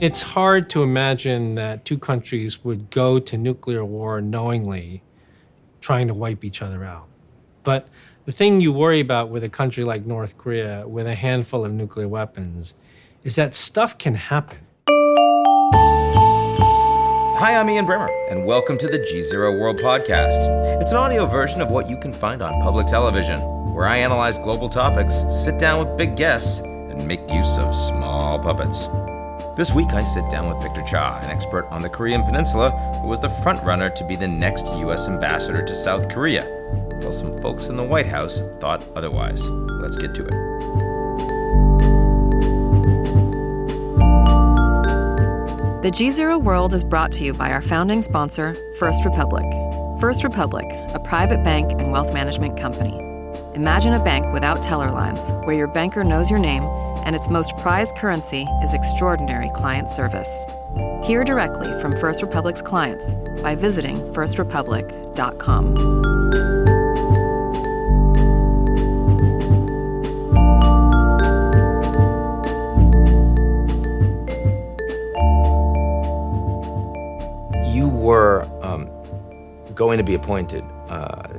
It's hard to imagine that two countries would go to nuclear war knowingly, trying to wipe each other out. But the thing you worry about with a country like North Korea with a handful of nuclear weapons is that stuff can happen. Hi, I'm Ian Bremmer, and welcome to the GZERO World Podcast. It's an audio version of what you can find on public television, where I analyze global topics, sit down with big guests, and make use of small puppets. This week, I sit down with Victor Cha, an expert on the Korean Peninsula, who was the front-runner to be the next U.S. ambassador to South Korea, until some folks in the White House thought otherwise. Let's get to it. The GZERO World is brought to you by our founding sponsor, First Republic. First Republic, a private bank and wealth management company. Imagine a bank without teller lines, where your banker knows your name and its most prized currency is extraordinary client service. Hear directly from First Republic's clients by visiting firstrepublic.com. You were going to be appointed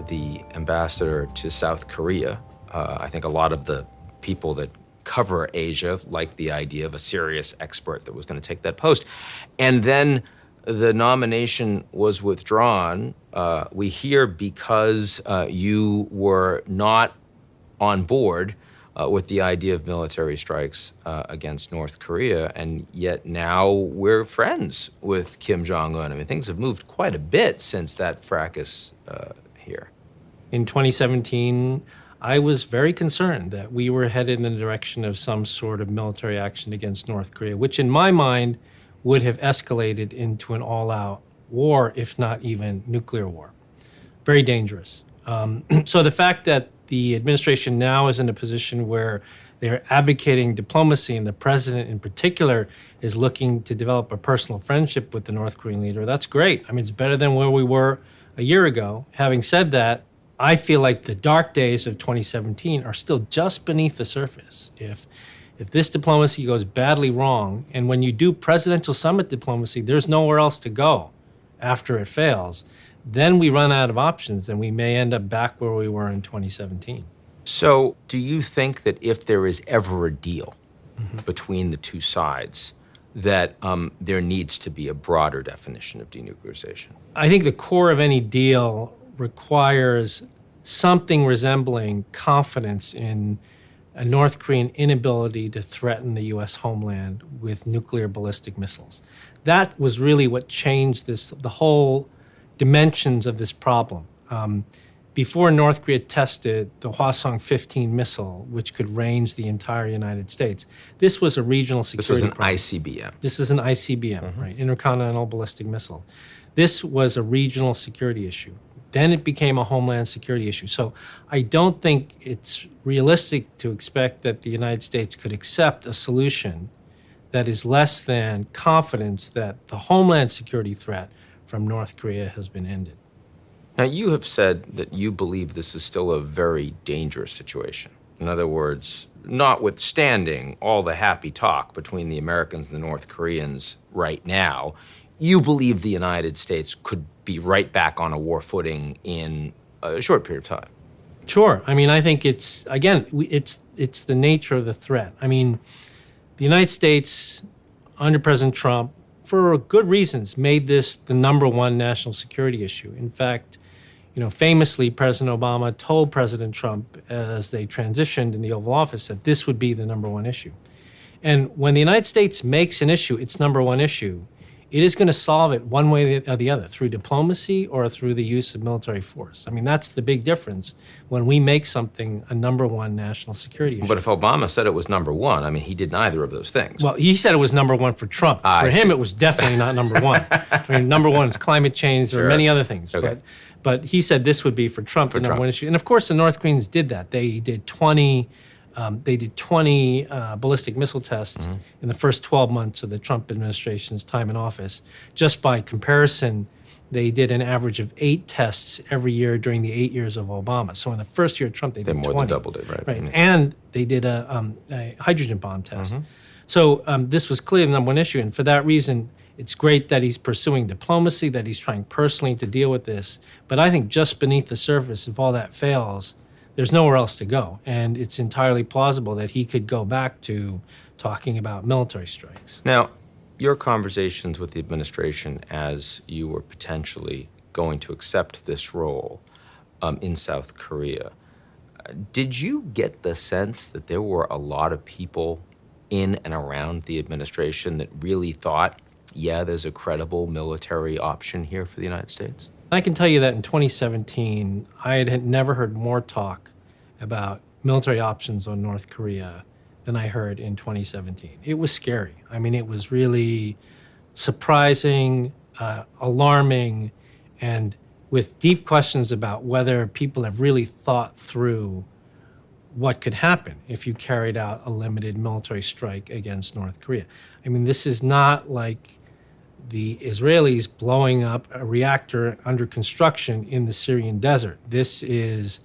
the ambassador to South Korea. I think a lot of the people that cover Asia liked the idea of a serious expert that was going to take that post. And then the nomination was withdrawn, we hear, because you were not on board with the idea of military strikes against North Korea, and yet now we're friends with Kim Jong-un. I mean, things have moved quite a bit since that fracas here. In 2017, I was very concerned that we were headed in the direction of some sort of military action against North Korea, which in my mind would have escalated into an all-out war, if not even nuclear war. Very dangerous. So the fact that the administration now is in a position where they're advocating diplomacy, and the president in particular is looking to develop a personal friendship with the North Korean leader, that's great. I mean, it's better than where we were a year ago. Having said that, I feel like the dark days of 2017 are still just beneath the surface. If this diplomacy goes badly wrong, and when you do presidential summit diplomacy, there's nowhere else to go after it fails, then we run out of options and we may end up back where we were in 2017. So do you think that if there is ever a deal between the two sides, that there needs to be a broader definition of denuclearization? I think the core of any deal requires something resembling confidence in a North Korean inability to threaten the U.S. homeland with nuclear ballistic missiles. That was really what changed the whole dimensions of this problem. Before North Korea tested the Hwasong-15 missile, which could range the entire United States, this was a regional security problem. This was an ICBM. This is an ICBM, right? Intercontinental ballistic missile. This was a regional security issue. Then it became a homeland security issue. So I don't think it's realistic to expect that the United States could accept a solution that is less than confidence that the homeland security threat from North Korea has been ended. Now, you have said that you believe this is still a very dangerous situation. In other words, notwithstanding all the happy talk between the Americans and the North Koreans right now, you believe the United States could be right back on a war footing in a short period of time. Sure. I mean, I think it's the nature of the threat. I mean, the United States, under President Trump, for good reasons, made this the number one national security issue. In fact, famously, President Obama told President Trump as they transitioned in the Oval Office that this would be the number one issue. And when the United States makes an issue its number one issue, it is going to solve it one way or the other, through diplomacy or through the use of military force. I mean, that's the big difference when we make something a number one national security issue. But if Obama said it was number one, I mean, he did neither of those things. Well, he said it was number one for Trump. For him, it was definitely not number one. I mean, number one is climate change. There are many other things. Okay. But he said this would be for Trump the number one issue. And of course, the North Koreans did that. They did 20 ballistic missile tests in the first 12 months of the Trump administration's time in office. Just by comparison, they did an average of 8 tests every year during the 8 years of Obama. So in the first year of Trump, they did 20. They more than doubled it, right? Right. And they did a hydrogen bomb test. So this was clearly the number one issue. And for that reason, it's great that he's pursuing diplomacy, that he's trying personally to deal with this. But I think just beneath the surface, if all that fails, there's nowhere else to go. And it's entirely plausible that he could go back to talking about military strikes. Now, your conversations with the administration as you were potentially going to accept this role in South Korea, did you get the sense that there were a lot of people in and around the administration that really thought, yeah, there's a credible military option here for the United States? I can tell you that in 2017, I had never heard more talk about military options on North Korea than I heard in 2017. It was scary. I mean, it was really surprising, alarming, and with deep questions about whether people have really thought through what could happen if you carried out a limited military strike against North Korea. I mean, this is not like the Israelis blowing up a reactor under construction in the Syrian desert. This is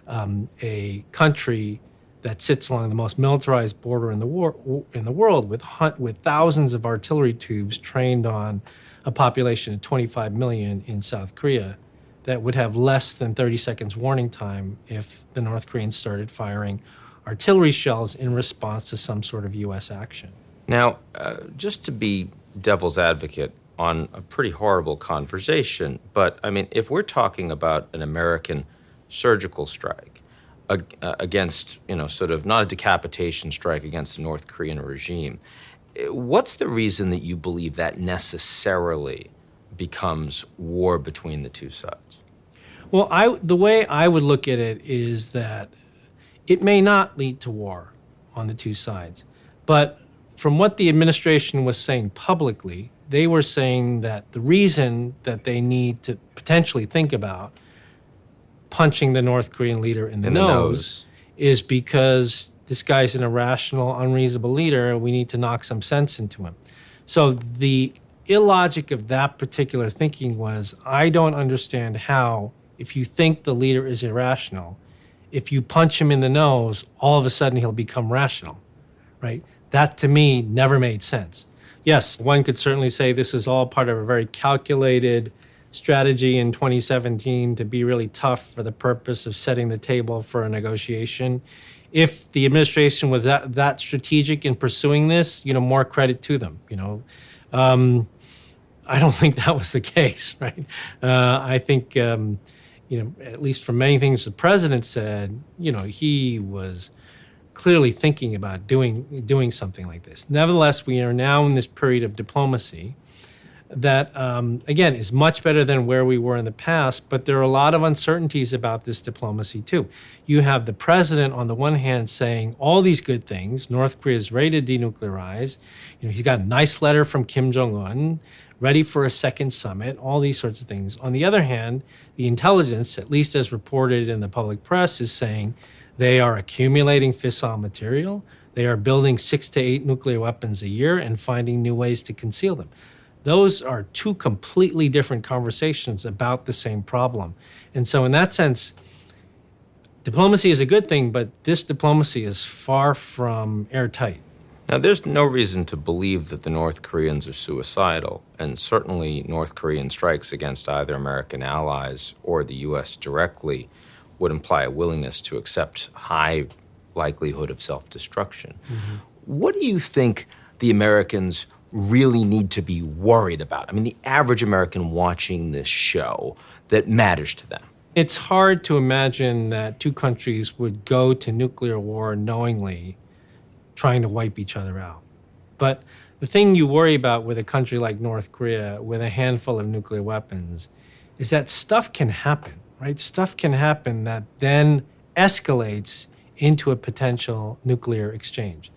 a country that sits along the most militarized border in the world with thousands of artillery tubes trained on a population of 25 million in South Korea that would have less than 30 seconds warning time if the North Koreans started firing artillery shells in response to some sort of U.S. action. Now, just to be devil's advocate on a pretty horrible conversation, but I mean, if we're talking about an American surgical strike against, sort of not a decapitation strike against the North Korean regime, what's the reason that you believe that necessarily becomes war between the two sides? Well, the way I would look at it is that it may not lead to war on the two sides, but from what the administration was saying publicly, they were saying that the reason that they need to potentially think about punching the North Korean leader in the nose is because this guy's an irrational, unreasonable leader. We need to knock some sense into him. So the illogic of that particular thinking was, I don't understand how, if you think the leader is irrational, if you punch him in the nose, all of a sudden he'll become rational, right? That to me never made sense. Yes, one could certainly say this is all part of a very calculated strategy in 2017 to be really tough for the purpose of setting the table for a negotiation. If the administration was that strategic in pursuing this, more credit to them. I don't think that was the case, right? I think, at least from many things the president said, he was clearly thinking about doing something like this. Nevertheless, we are now in this period of diplomacy that, again, is much better than where we were in the past, but there are a lot of uncertainties about this diplomacy, too. You have the president, on the one hand, saying all these good things. North Korea is ready to denuclearize. He's got a nice letter from Kim Jong-un, ready for a second summit, all these sorts of things. On the other hand, the intelligence, at least as reported in the public press, is saying they are accumulating fissile material. They are building 6 to 8 nuclear weapons a year and finding new ways to conceal them. Those are two completely different conversations about the same problem. And so in that sense, diplomacy is a good thing, but this diplomacy is far from airtight. Now, there's no reason to believe that the North Koreans are suicidal, and certainly North Korean strikes against either American allies or the U.S. directly would imply a willingness to accept high likelihood of self-destruction. Mm-hmm. What do you think the Americans really need to be worried about? I mean, the average American watching this show that matters to them. It's hard to imagine that two countries would go to nuclear war knowingly trying to wipe each other out. But the thing you worry about with a country like North Korea with a handful of nuclear weapons is that stuff can happen, right? Stuff can happen that then escalates into a potential nuclear exchange.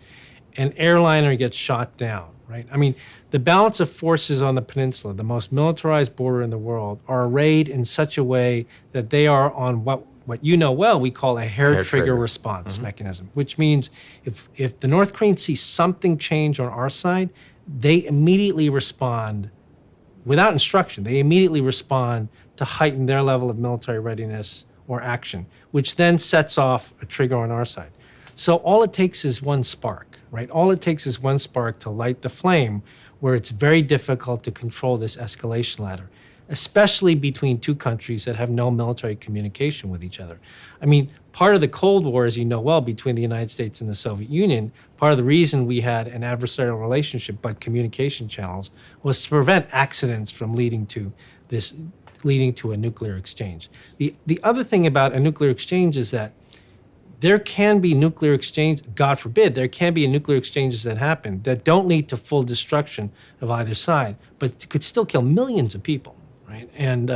An airliner gets shot down, right? I mean, the balance of forces on the peninsula, the most militarized border in the world, are arrayed in such a way that they are on what we call a hair trigger response mechanism, which means if the North Koreans see something change on our side, they immediately respond without instruction. They immediately respond to heighten their level of military readiness or action, which then sets off a trigger on our side. So all it takes is one spark, right? All it takes is one spark to light the flame where it's very difficult to control this escalation ladder, especially between two countries that have no military communication with each other. I mean, part of the Cold War, as you know well, between the United States and the Soviet Union, part of the reason we had an adversarial relationship but communication channels was to prevent accidents from leading to a nuclear exchange. The other thing about a nuclear exchange is that there can be nuclear exchange, God forbid, there can be nuclear exchanges that happen that don't lead to full destruction of either side, but could still kill millions of people, right? And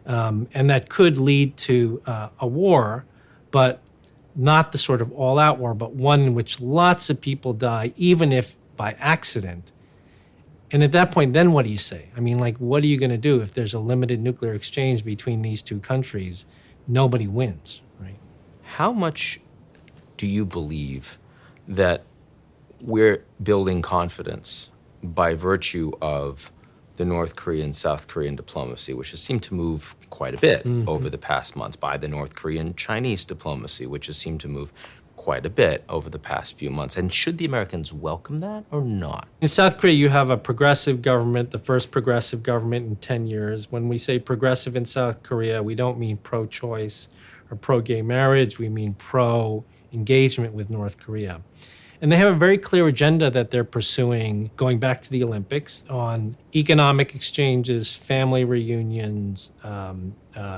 that could lead to a war, but not the sort of all-out war, but one in which lots of people die, even if by accident. And at that point, then what do you say? I mean, like, what are you going to do if there's a limited nuclear exchange between these two countries? Nobody wins, right? How much do you believe that we're building confidence by virtue of the North Korean, South Korean diplomacy, which has seemed to move quite a bit over the past months, by the North Korean Chinese diplomacy, which has seemed to move quite a bit over the past few months? And should the Americans welcome that or not? In South Korea, you have a progressive government, the first progressive government in 10 years. When we say progressive in South Korea, we don't mean pro-choice or pro-gay marriage. We mean pro-engagement with North Korea. And they have a very clear agenda that they're pursuing, going back to the Olympics, on economic exchanges, family reunions,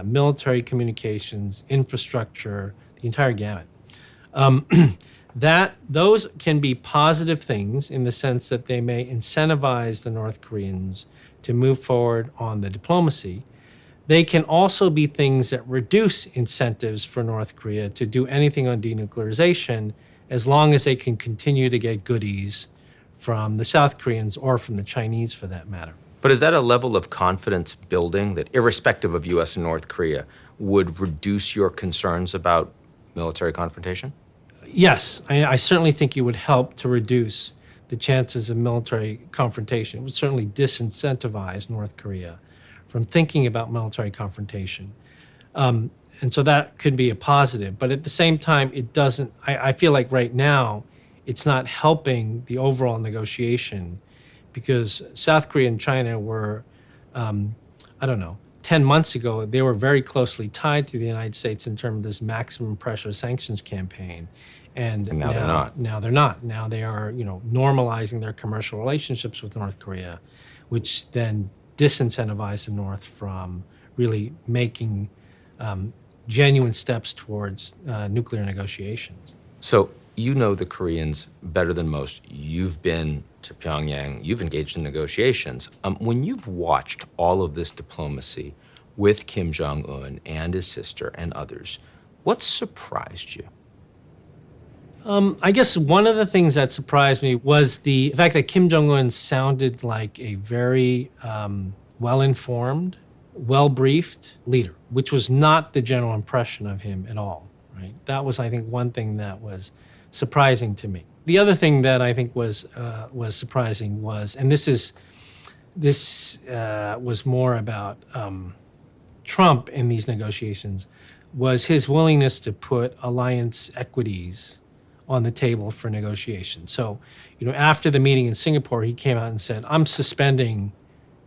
military communications, infrastructure, the entire gamut. Those can be positive things in the sense that they may incentivize the North Koreans to move forward on the diplomacy. They can also be things that reduce incentives for North Korea to do anything on denuclearization, as long as they can continue to get goodies from the South Koreans or from the Chinese, for that matter. But is that a level of confidence building that, irrespective of U.S. and North Korea, would reduce your concerns about military confrontation? Yes, I certainly think it would help to reduce the chances of military confrontation. It would certainly disincentivize North Korea from thinking about military confrontation. And so that could be a positive. But at the same time, it doesn't, I feel like right now, it's not helping the overall negotiation, because South Korea and China were, 10 months ago, they were very closely tied to the United States in terms of this maximum pressure sanctions campaign. And now they're not. Now they're not. Now they are, normalizing their commercial relationships with North Korea, which then disincentivize the North from really making genuine steps towards nuclear negotiations. So you know the Koreans better than most. You've been to Pyongyang. You've engaged in negotiations. When you've watched all of this diplomacy with Kim Jong-un and his sister and others, what surprised you? I guess one of the things that surprised me was the fact that Kim Jong-un sounded like a very well-informed, well-briefed leader, which was not the general impression of him at all, right? That was, I think, one thing that was surprising to me. The other thing that I think was surprising was, and this was more about Trump in these negotiations, was his willingness to put alliance equities on the table for negotiation. So, after the meeting in Singapore, he came out and said, I'm suspending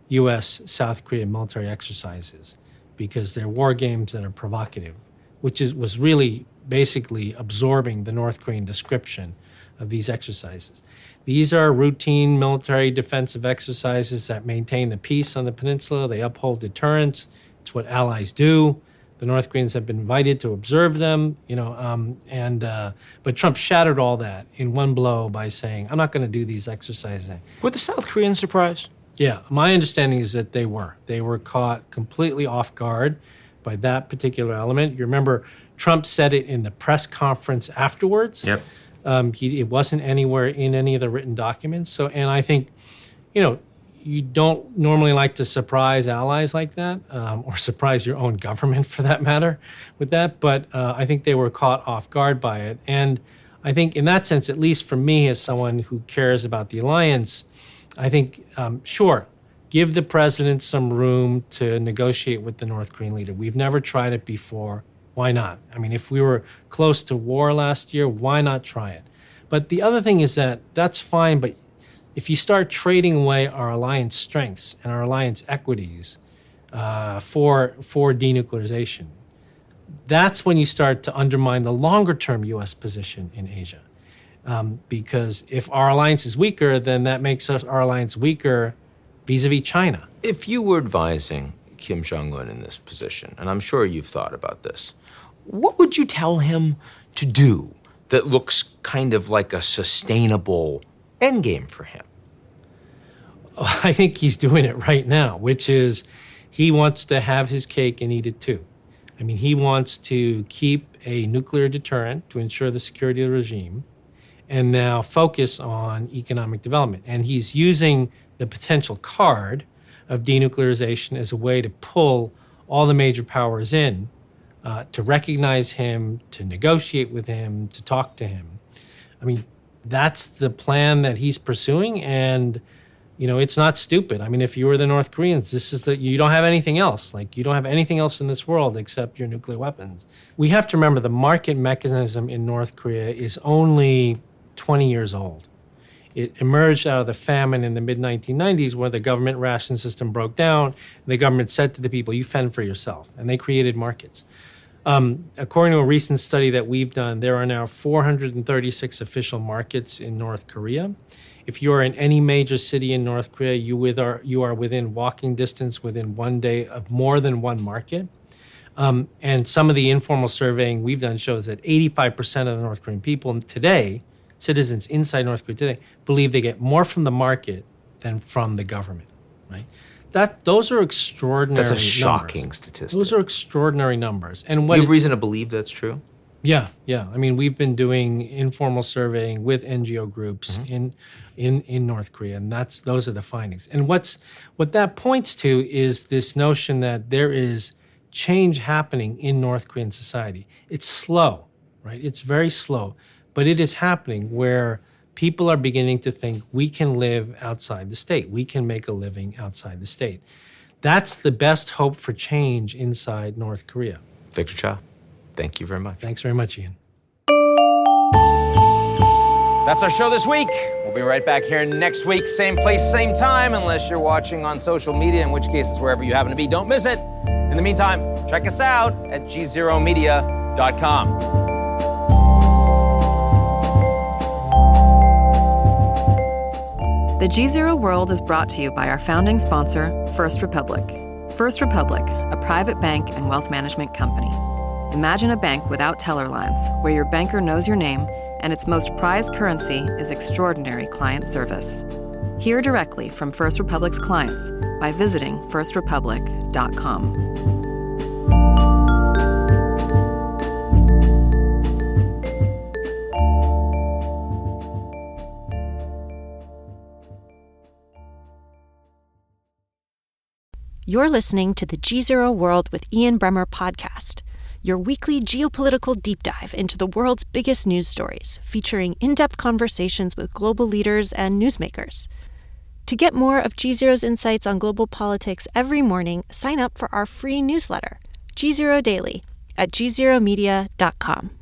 U.S.-South Korean military exercises because they're war games that are provocative, which was really basically absorbing the North Korean description of these exercises. These are routine military defensive exercises that maintain the peace on the peninsula. They uphold deterrence. It's what allies do. The North Koreans have been invited to observe them, but Trump shattered all that in one blow by saying, I'm not going to do these exercises. Were the South Koreans surprised? Yeah, my understanding is that they were. They were caught completely off guard by that particular element. You remember Trump said it in the press conference afterwards. Yep. It wasn't anywhere in any of the written documents. So, and I think, you don't normally like to surprise allies like that, or surprise your own government for that matter with that. But I think they were caught off guard by it. And I think in that sense, at least for me as someone who cares about the alliance, I think, sure, give the president some room to negotiate with the North Korean leader. We've never tried it before. Why not? I mean, if we were close to war last year, why not try it? But the other thing is that that's fine, but if you start trading away our alliance strengths and our alliance equities for denuclearization, that's when you start to undermine the longer-term U.S. position in Asia. Because if our alliance is weaker, then that makes our alliance weaker vis-a-vis China. If you were advising Kim Jong-un in this position, and I'm sure you've thought about this, what would you tell him to do that looks kind of like a sustainable endgame for him? I think he's doing it right now, which is he wants to have his cake and eat it too. I mean, he wants to keep a nuclear deterrent to ensure the security of the regime and now focus on economic development. And he's using the potential card of denuclearization as a way to pull all the major powers in, to recognize him, to negotiate with him, to talk to him. I mean, that's the plan that he's pursuing, and it's not stupid. I mean, if you were the North Koreans, you don't have anything else. Like, you don't have anything else in this world except your nuclear weapons. We have to remember the market mechanism in North Korea is only 20 years old. It emerged out of the famine in the mid-1990s where the government ration system broke down. And the government said to the people, you fend for yourself. And they created markets. According to a recent study that we've done, there are now 436 official markets in North Korea. If you are in any major city in North Korea, you are within walking distance within one day of more than one market. And some of the informal surveying we've done shows that 85% of the North Korean people today, citizens inside North Korea today, believe they get more from the market than from the government, right? Those are extraordinary numbers. That's a shocking statistic. Those are extraordinary numbers. And you have reason to believe that's true? Yeah. I mean, we've been doing informal surveying with NGO groups in North Korea, and those are the findings. And what that points to is this notion that there is change happening in North Korean society. It's slow, right? It's very slow, but it is happening where people are beginning to think we can live outside the state. We can make a living outside the state. That's the best hope for change inside North Korea. Victor Cha, thank you very much. Thanks very much, Ian. That's our show this week. We'll be right back here next week, same place, same time, unless you're watching on social media, in which case it's wherever you happen to be. Don't miss it. In the meantime, check us out at GZEROmedia.com. The GZERO World is brought to you by our founding sponsor, First Republic. First Republic, a private bank and wealth management company. Imagine a bank without teller lines, where your banker knows your name and its most prized currency is extraordinary client service. Hear directly from First Republic's clients by visiting firstrepublic.com. You're listening to the GZERO World with Ian Bremmer podcast, your weekly geopolitical deep dive into the world's biggest news stories, featuring in-depth conversations with global leaders and newsmakers. To get more of GZERO's insights on global politics every morning, sign up for our free newsletter, GZERO Daily, at GZEROmedia.com.